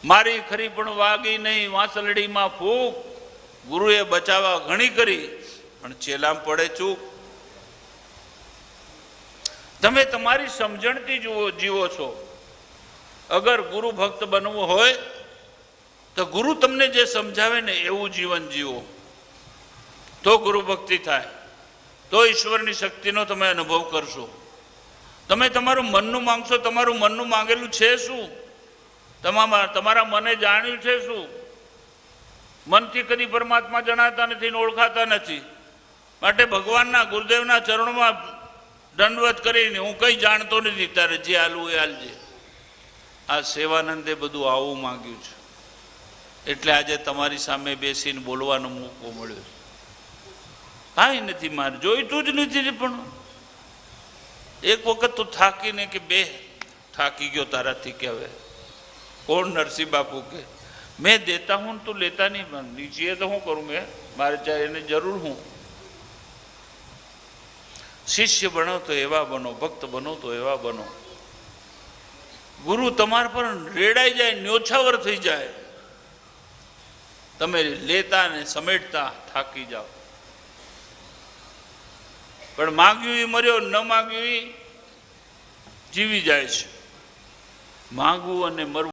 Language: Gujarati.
મારી ખરી પણ વાગી નહીં વાંસલડીમાં ફૂંક, ગુરુએ બચાવવા ઘણી કરી પણ ચેલામ પડે ચૂક. તમે તમારી સમજણથી જીવો છો. અગર ગુરુ ભક્ત બનવું હોય તો ગુરુ તમને જે સમજાવે ને એવું જીવન જીવો, તો ગુરુ ભક્તિ થાય, તો ઈશ્વરની શક્તિનો તમે અનુભવ કરશો. તમે તમારું મનનું માંગશો, તમારું મનનું માંગેલું છે શું? તમારા મને જાણ્યું છે શું? મનથી કદી પરમાત્મા જણાતા નથી ને ઓળખાતા નથી. માટે ભગવાનના ગુરુદેવના ચરણોમાં દંડવત કરીને હું કંઈ જાણતો નથી, તારે જે હાલવું એ હાલજે. આ સેવાનંદે બધું આવું માંગ્યું છે, એટલે આજે તમારી સામે બેસીને બોલવાનો મોકો મળ્યો. કાંઈ નથી મારે જોઈતું જ નથી. પણ એક વખત તો થાકીને કે બે થાકી ગયો તારાથી કે હવે કોણ નરસિંહ બાપુ કે मैं देता हूँ तो लेता नहीं, नीचे तो हूँ करूँ मैं, मारे चाहे ने जरूर हूँ. शिष्य बनो तो एवा बनो, भक्त बनो तो एवा बनो. गुरु तमार पर रेड़ाई जाए, न्योछावर थी जाए, तमे लेता ने समेटता थाकी जाओ. पण मांग्યું એ મર્યો, ન માગ્યું એ જીવી જાય છે. માંગવું અને મરવું